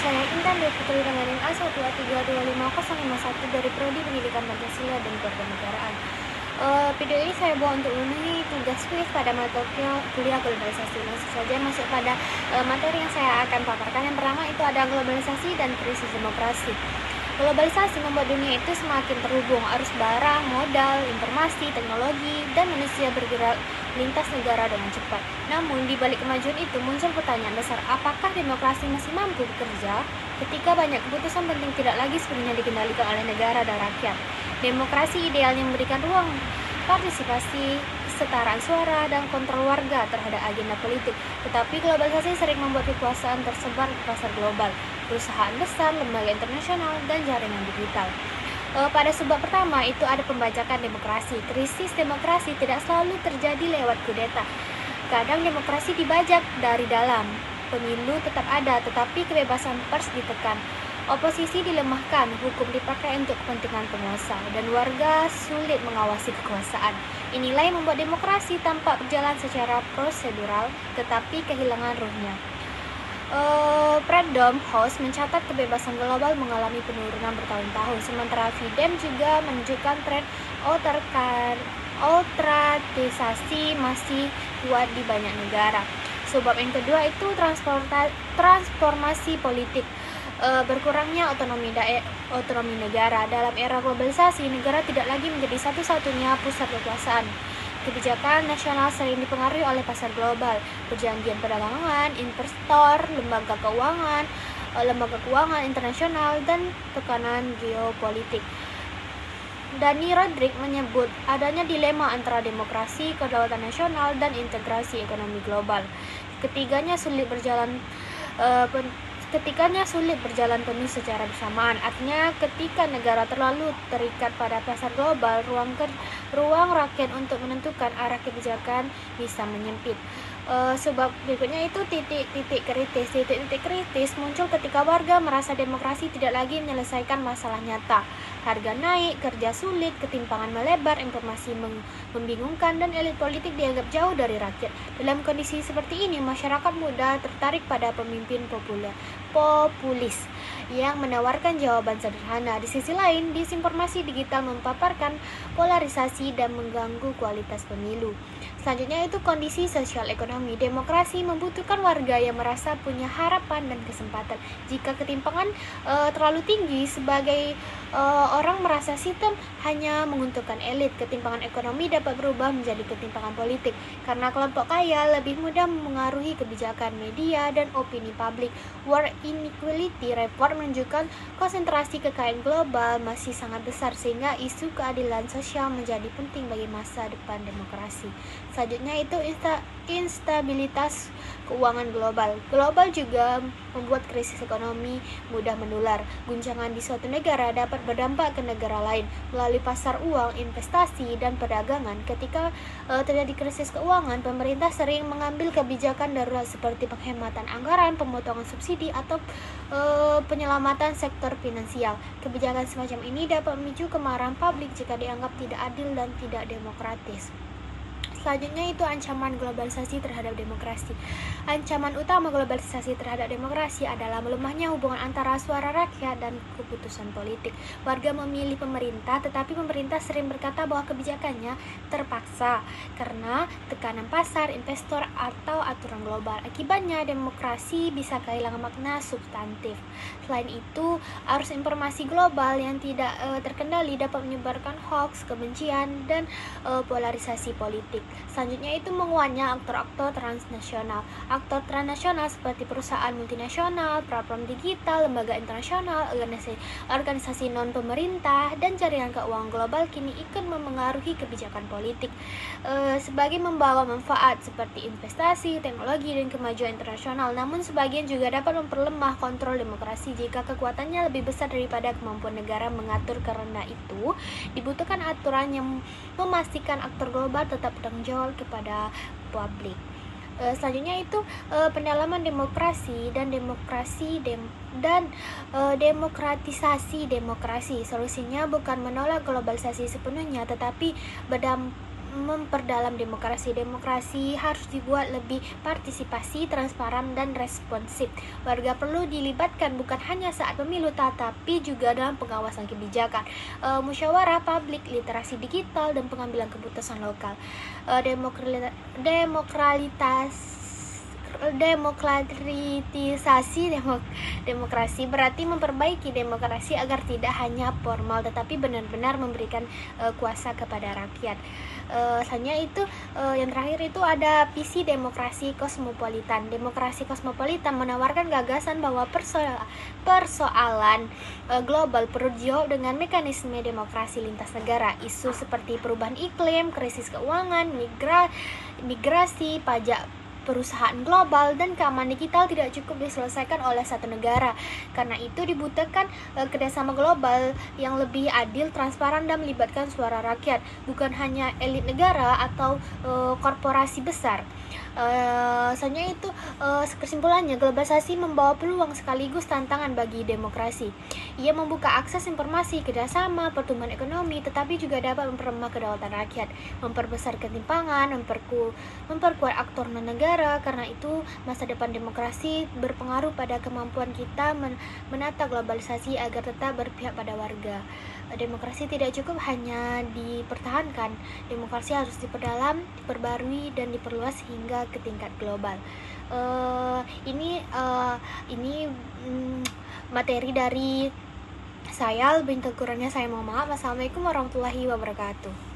saya Intan dari Putri dengan NA 123250551 dari Prodi Pendidikan Pancasila dan Kewarganegaraan. Video ini saya buat untuk memenuhi tugas kuis pada mata kuliah globalisasi. Langsung saja masuk pada materi yang saya akan paparkan. Yang pertama itu ada globalisasi dan krisis demokrasi. Globalisasi membuat dunia itu semakin terhubung. Arus barang, modal, informasi, teknologi, dan manusia bergerak lintas negara dengan cepat. Namun, di balik kemajuan itu muncul pertanyaan besar, apakah demokrasi masih mampu bekerja ketika banyak keputusan penting tidak lagi sepenuhnya dikendalikan oleh negara dan rakyat? Demokrasi idealnya memberikan ruang partisipasi, kesetaraan suara, dan kontrol warga terhadap agenda politik. Tetapi globalisasi sering membuat kekuasaan tersebar di pasar global, perusahaan besar, lembaga internasional, dan jaringan digital. Pada sebab pertama itu ada pembajakan demokrasi. Krisis demokrasi tidak selalu terjadi lewat kudeta. Kadang demokrasi dibajak dari dalam. Pemilu tetap ada, tetapi kebebasan pers ditekan. Oposisi dilemahkan, hukum dipakai untuk kepentingan penguasa, dan warga sulit mengawasi kekuasaan. Inilah yang membuat demokrasi tampak berjalan secara prosedural, tetapi kehilangan ruhnya. Freedom House mencatat kebebasan global mengalami penurunan bertahun-tahun, sementara Fidem juga menunjukkan tren autokratisasi masih kuat di banyak negara. Sebab yang kedua itu transformasi politik. Berkurangnya otonomi negara. Dalam era globalisasi, negara tidak lagi menjadi satu-satunya pusat kekuasaan. Kebijakan nasional sering dipengaruhi oleh pasar global, perjanjian perdagangan, investor, lembaga keuangan internasional, dan tekanan geopolitik. Dani Rodrik menyebut adanya dilema antara demokrasi, kedaulatan nasional, dan integrasi ekonomi global. Ketiganya sulit berjalan penuh secara bersamaan. Artinya ketika negara terlalu terikat pada pasar global, ruang rakyat untuk menentukan arah kebijakan bisa menyempit. Sebab berikutnya itu titik-titik kritis muncul ketika warga merasa demokrasi tidak lagi menyelesaikan masalah nyata. Harga naik, kerja sulit, ketimpangan melebar, informasi membingungkan, dan elit politik dianggap jauh dari rakyat. Dalam kondisi seperti ini, masyarakat mudah tertarik pada pemimpin populis yang menawarkan jawaban sederhana. Di sisi lain, disinformasi digital mempaparkan polarisasi dan mengganggu kualitas pemilu. Selanjutnya itu kondisi sosial ekonomi. Demokrasi membutuhkan warga yang merasa punya harapan dan kesempatan. Jika ketimpangan terlalu tinggi, sebagai orang merasa sistem hanya menguntungkan elit, ketimpangan ekonomi dapat berubah menjadi ketimpangan politik karena kelompok kaya lebih mudah mengaruhi kebijakan media dan opini publik. World Inequality Report menunjukkan konsentrasi kekayaan global masih sangat besar sehingga isu keadilan sosial menjadi penting bagi masa depan demokrasi. Selanjutnya itu instabilitas keuangan global. Global juga membuat krisis ekonomi mudah menular. Guncangan di suatu negara dapat berdampak ke negara lain melalui pasar uang, investasi, dan perdagangan. Ketika terjadi krisis keuangan, pemerintah sering mengambil kebijakan darurat seperti penghematan anggaran, pemotongan subsidi, atau penyelamatan sektor finansial. Kebijakan semacam ini dapat memicu kemarahan publik jika dianggap tidak adil dan tidak demokratis. Selanjutnya itu ancaman globalisasi terhadap demokrasi. Ancaman utama globalisasi terhadap demokrasi adalah melemahnya hubungan antara suara rakyat dan keputusan politik. Warga memilih pemerintah, tetapi pemerintah sering berkata bahwa kebijakannya terpaksa karena tekanan pasar, investor, atau aturan global. Akibatnya demokrasi bisa kehilangan makna substantif. Selain itu, arus informasi global yang tidak terkendali dapat menyebarkan hoax, kebencian, dan polarisasi politik. Selanjutnya itu menguatnya aktor-aktor transnasional. Aktor transnasional seperti perusahaan multinasional, platform digital, lembaga internasional, organisasi non-pemerintah, dan jaringan keuangan global kini ikut memengaruhi kebijakan politik sebagai membawa manfaat seperti investasi, teknologi, dan kemajuan internasional. Namun sebagian juga dapat memperlemah kontrol demokrasi jika kekuatannya lebih besar daripada kemampuan negara mengatur. Karena itu dibutuhkan aturan yang memastikan aktor global tetap bertanggung jawab kepada publik. Selanjutnya itu pendalaman demokrasi dan demokratisasi demokrasi. Solusinya bukan menolak globalisasi sepenuhnya, tetapi memperdalam demokrasi. Demokrasi harus dibuat lebih partisipasi, transparan, dan responsif. Warga perlu dilibatkan bukan hanya saat pemilu, tetapi juga dalam pengawasan kebijakan, musyawarah publik, literasi digital, dan pengambilan keputusan lokal. Demokratisasi demokrasi berarti memperbaiki demokrasi agar tidak hanya formal tetapi benar-benar memberikan kuasa kepada rakyat. Selanjutnya itu yang terakhir itu ada visi demokrasi kosmopolitan. Demokrasi kosmopolitan menawarkan gagasan bahwa persoalan global perlu dijawab dengan mekanisme demokrasi lintas negara. Isu seperti perubahan iklim, krisis keuangan, migrasi, pajak perusahaan global, dan keamanan digital tidak cukup diselesaikan oleh satu negara. Karena itu dibutuhkan kerjasama global yang lebih adil, transparan, dan melibatkan suara rakyat, bukan hanya elit negara atau korporasi besar. Selanjutnya itu kesimpulannya, globalisasi membawa peluang sekaligus tantangan bagi demokrasi. Ia membuka akses informasi, kerjasama, pertumbuhan ekonomi, tetapi juga dapat memperlemah kedaulatan rakyat, memperbesar ketimpangan, memperkuat aktor non-negara. Karena itu, masa depan demokrasi berpengaruh pada kemampuan kita menata globalisasi agar tetap berpihak pada warga. Demokrasi tidak cukup hanya dipertahankan, demokrasi harus diperdalam, diperbarui, dan diperluas hingga ke tingkat global. Ini materi dari saya, lebih kurangnya saya mohon maaf. Wassalamualaikum warahmatullahi wabarakatuh.